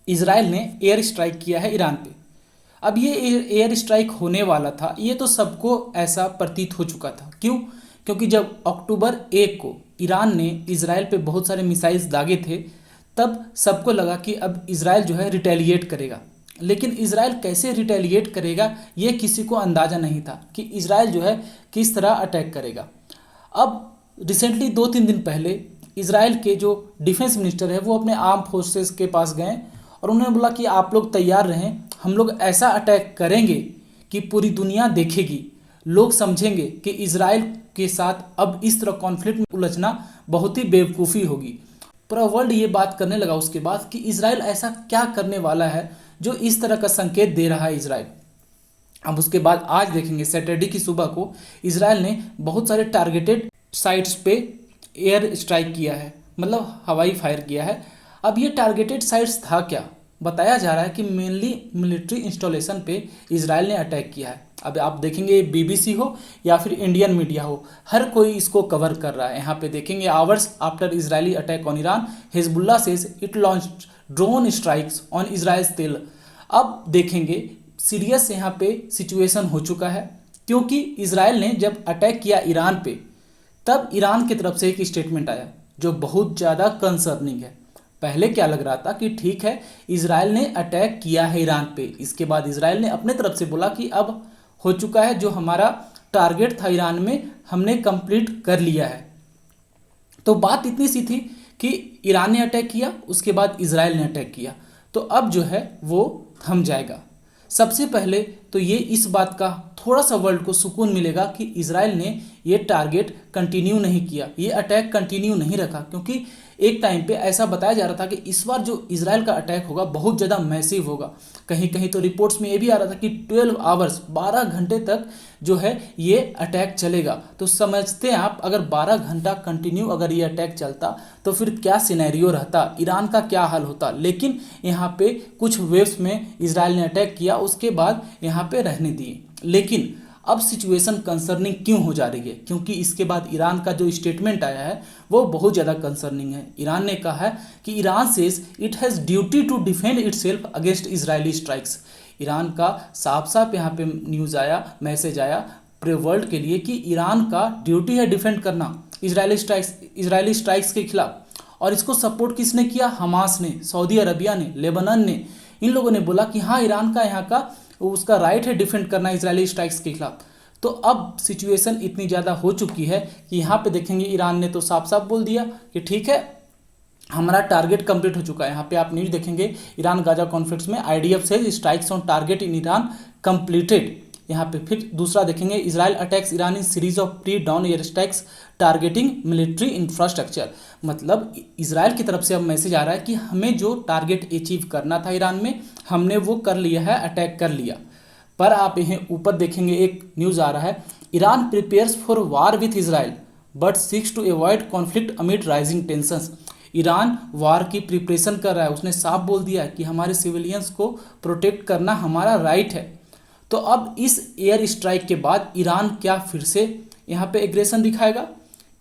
Israel ने air strike किया है ईरान पे। अब ये एयर स्ट्राइक होने वाला था, ये तो सबको ऐसा प्रतीत हो चुका था। क्यों? क्योंकि जब अक्टूबर 1 को ईरान ने इसराइल पे बहुत सारे मिसाइल्स दागे थे, तब सबको लगा कि अब इसराइल जो है रिटेलिएट करेगा। लेकिन इसराइल कैसे रिटेलिएट करेगा ये किसी को अंदाज़ा नहीं था कि इसराइल जो है किस तरह अटैक करेगा। अब रिसेंटली 2-3 दिन पहले इसराइल के जो डिफेंस मिनिस्टर है वो अपने आर्म फोर्सेस के पास गए और उन्होंने बोला कि आप लोग तैयार रहें, हम लोग ऐसा अटैक करेंगे कि पूरी दुनिया देखेगी, लोग समझेंगे कि इसराइल के साथ अब इस तरह कॉन्फ्लिक्ट में उलझना बहुत ही बेवकूफ़ी होगी। पूरा वर्ल्ड ये बात करने लगा उसके बाद कि इसराइल ऐसा क्या करने वाला है जो इस तरह का संकेत दे रहा है इसराइल। अब उसके बाद आज देखेंगे सैटरडे की सुबह को इसराइल ने बहुत सारे टारगेटेड साइट्स पे एयर स्ट्राइक किया है, मतलब हवाई फायर किया है। अब ये टारगेटेड साइट्स था क्या? बताया जा रहा है कि मेनली मिलिट्री इंस्टॉलेशन पे इसराइल ने अटैक किया है। अब आप देखेंगे बीबीसी हो या फिर इंडियन मीडिया हो, हर कोई इसको कवर कर रहा है। यहाँ पे देखेंगे hours after Israeli attack on Iran, Hezbollah says it launched drone strikes on Israel's तेल। अब देखेंगे सीरियस यहाँ पे सिचुएशन हो चुका है, क्योंकि इसराइल ने जब अटैक किया ईरान पे, तब ईरान की तरफ से एक स्टेटमेंट आया जो बहुत ज़्यादा कंसर्निंग है। पहले क्या लग रहा था कि ठीक है, इसराइल ने अटैक किया है ईरान पे, इसके बाद इसराइल ने अपने तरफ से बोला कि अब हो चुका है, जो हमारा टारगेट था ईरान में हमने कंप्लीट कर लिया है। तो बात इतनी सी थी कि ईरान ने अटैक किया, उसके बाद इसराइल ने अटैक किया, तो अब जो है वो थम जाएगा। सबसे पहले तो ये इस बात का थोड़ा सा वर्ल्ड को सुकून मिलेगा कि इसराइल ने ये टारगेट कंटिन्यू नहीं किया, ये अटैक कंटिन्यू नहीं रखा, क्योंकि एक टाइम पे ऐसा बताया जा रहा था कि इस बार जो इसराइल का अटैक होगा बहुत ज़्यादा मैसिव होगा। कहीं कहीं तो रिपोर्ट्स में ये भी आ रहा था कि 12 आवर्स 12 घंटे तक जो है ये अटैक चलेगा। तो समझते हैं आप, अगर 12 घंटा कंटिन्यू अगर ये अटैक चलता तो फिर क्या सिनेरियो रहता, ईरान का क्या हाल होता। लेकिन यहाँ पे कुछ वेव्स में इसराइल ने अटैक किया, उसके बाद यहाँ पे रहने दिए। लेकिन अब सिचुएशन कंसर्निंग क्यों हो जा रही है? क्योंकि इसके बाद ईरान का जो स्टेटमेंट आया है वो बहुत ज़्यादा कंसर्निंग है। ईरान ने कहा है कि Iran says it has duty to defend itself against Israeli strikes. Iran का साफ साफ यहाँ पे न्यूज़ आया, मैसेज आया पूरे वर्ल्ड के लिए कि ईरान का ड्यूटी है डिफेंड करना इजरायली स्ट्राइक्स के खिलाफ। और इसको सपोर्ट किसने किया? हमास ने, सऊदी अरबिया ने, लेबनान ने। इन लोगों ने बोला कि हाँ, ईरान का यहाँ का उसका राइट है डिफेंड करना इजरायली स्ट्राइक्स के खिलाफ। तो अब सिचुएशन इतनी ज़्यादा हो चुकी है कि यहाँ पे देखेंगे ईरान ने तो साफ साफ बोल दिया कि ठीक है, हमारा टारगेट कंप्लीट हो चुका है। यहाँ पे आप न्यूज़ देखेंगे, ईरान गाजा कॉन्फ्लिक्ट में आईडीएफ से strikes on target in Iran completed. यहाँ पे फिर दूसरा देखेंगे, Israel attacks Iran in series of pre down air strikes targeting military infrastructure. मतलब इसराइल की तरफ से अब मैसेज आ रहा है कि हमें जो टारगेट अचीव करना था ईरान में, हमने वो कर लिया है, अटैक कर लिया। पर आप यहीं ऊपर देखेंगे एक न्यूज़ आ रहा है, Iran prepares for war with Israel but seeks to avoid conflict amid rising tensions. Iran war की प्रिपरेशन कर रहा है, उसने साफ बोल दिया है कि हमारे सिविलियंस को प्रोटेक्ट करना हमारा राइट है। तो अब इस एयर स्ट्राइक के बाद ईरान क्या फिर से यहाँ पे एग्रेशन दिखाएगा?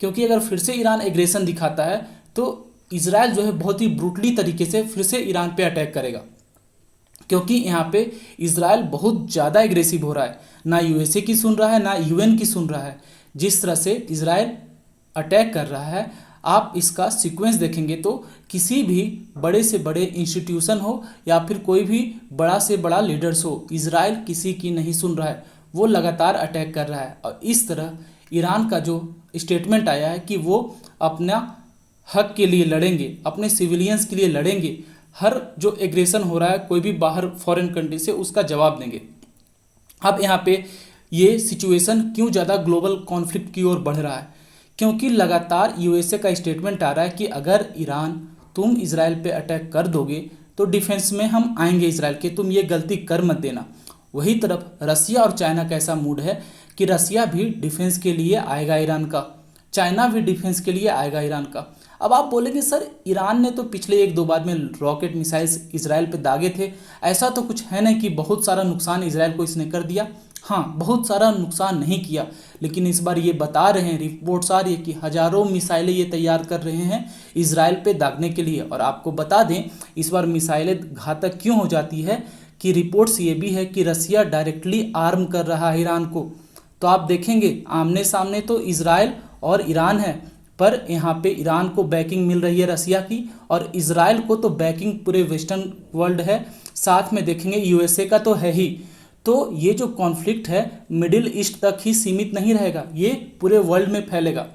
क्योंकि अगर फिर से ईरान एग्रेशन दिखाता है तो इसराइल जो है बहुत ही ब्रूटली तरीके से फिर से ईरान पे अटैक करेगा, क्योंकि यहाँ पे इसराइल बहुत ज़्यादा एग्रेसिव हो रहा है, ना यूएसए की सुन रहा है ना यूएन की सुन रहा है। जिस तरह से इसराइल अटैक कर रहा है, आप इसका सीक्वेंस देखेंगे तो किसी भी बड़े से बड़े इंस्टीट्यूशन हो या फिर कोई भी बड़ा से बड़ा लीडर्स हो, इसराइल किसी की नहीं सुन रहा है, वो लगातार अटैक कर रहा है। और इस तरह ईरान का जो स्टेटमेंट आया है कि वो अपना हक के लिए लड़ेंगे, अपने सिविलियंस के लिए लड़ेंगे, हर जो एग्रेशन हो रहा है कोई भी बाहर फॉरेन कंट्री से, उसका जवाब देंगे। अब यहाँ पे ये सिचुएशन क्यों ज़्यादा ग्लोबल कॉन्फ्लिक्ट की ओर बढ़ रहा है? क्योंकि लगातार यूएसए का स्टेटमेंट आ रहा है कि अगर ईरान तुम इसराइल पे अटैक कर दोगे तो डिफेंस में हम आएंगे इसराइल के, तुम ये गलती कर मत देना। वही तरफ रसिया और चाइना का ऐसा मूड है कि रसिया भी डिफेंस के लिए आएगा ईरान का, चाइना भी डिफेंस के लिए आएगा ईरान का। अब आप बोलेंगे सर, ईरान ने तो पिछले 1-2 बार में रॉकेट मिसाइल्स इसराइल पे दागे थे, ऐसा तो कुछ है नहीं कि बहुत सारा नुकसान इसराइल को इसने कर दिया। हाँ, बहुत सारा नुकसान नहीं किया, लेकिन इस बार ये बता रहे हैं, रिपोर्ट्स आ रही है कि हज़ारों मिसाइलें ये तैयार कर रहे हैं इजराइल पे दागने के लिए। और आपको बता दें, इस बार मिसाइलें घातक क्यों हो जाती है कि रिपोर्ट्स ये भी है कि रसिया डायरेक्टली आर्म कर रहा है ईरान को। तो आप देखेंगे आमने सामने तो इजराइल और ईरान है, पर यहाँ पे ईरान को बैकिंग मिल रही है रसिया की, और इजराइल को तो बैकिंग पूरे वेस्टर्न वर्ल्ड है, साथ में देखेंगे यूएसए का तो है ही। तो ये जो कॉन्फ्लिक्ट है मिडिल ईस्ट तक ही सीमित नहीं रहेगा, ये पूरे वर्ल्ड में फैलेगा।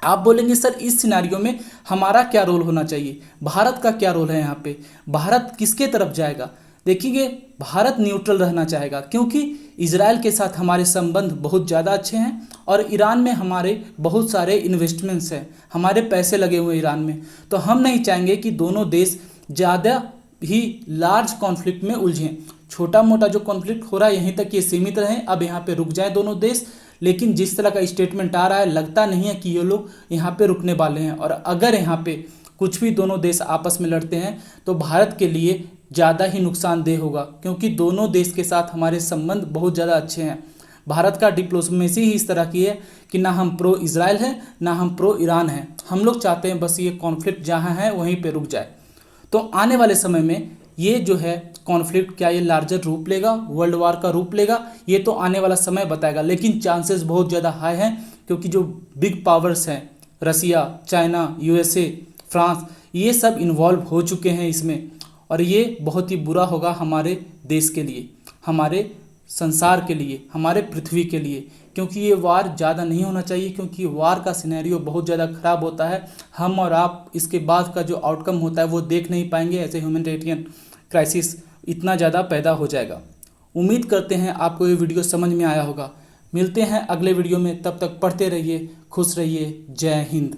आप बोलेंगे सर इस सिनारियो में हमारा क्या रोल होना चाहिए, भारत का क्या रोल है यहाँ पे, भारत किसके तरफ जाएगा? देखिए, भारत न्यूट्रल रहना चाहेगा, क्योंकि इजराइल के साथ हमारे संबंध बहुत ज़्यादा अच्छे हैं और ईरान में हमारे बहुत सारे इन्वेस्टमेंट्स हैं, हमारे पैसे लगे हुए ईरान में। तो हम नहीं चाहेंगे कि दोनों देश ज़्यादा ही लार्ज कॉन्फ्लिक्ट में उलझें। छोटा मोटा जो कॉन्फ्लिक्ट हो रहा है यहीं तक ये सीमित रहें, अब यहाँ पे रुक जाए दोनों देश। लेकिन जिस तरह का स्टेटमेंट आ रहा है, लगता नहीं है कि ये लोग यहाँ पे रुकने वाले हैं। और अगर यहाँ पे कुछ भी दोनों देश आपस में लड़ते हैं तो भारत के लिए ज़्यादा ही नुकसानदेह होगा, क्योंकि दोनों देश के साथ हमारे संबंध बहुत ज़्यादा अच्छे हैं। भारत का डिप्लोमेसी ही इस तरह की है कि ना हम प्रो इजराइल हैं ना हम प्रो ईरान हैं। हम लोग चाहते हैं बस ये कॉन्फ्लिक्ट जहाँ है वहीं पे रुक जाए। तो आने वाले समय में ये जो है कॉन्फ्लिक्ट क्या ये लार्जर रूप लेगा, वर्ल्ड वार का रूप लेगा, ये तो आने वाला समय बताएगा। लेकिन चांसेस बहुत ज़्यादा हाई हैं, क्योंकि जो बिग पावर्स हैं रसिया, चाइना, यूएसए, फ्रांस, ये सब इन्वॉल्व हो चुके हैं इसमें। और ये बहुत ही बुरा होगा हमारे देश के लिए, हमारे संसार के लिए, हमारे पृथ्वी के लिए, क्योंकि ये वार ज़्यादा नहीं होना चाहिए, क्योंकि वार का सिनेरियो बहुत ज़्यादा ख़राब होता है। हम और आप इसके बाद का जो आउटकम होता है वो देख नहीं पाएंगे, ऐसे ह्यूमैनिटेरियन क्राइसिस इतना ज़्यादा पैदा हो जाएगा। उम्मीद करते हैं आपको ये वीडियो समझ में आया होगा। मिलते हैं अगले वीडियो में, तब तक पढ़ते रहिए, खुश रहिए। जय हिंद।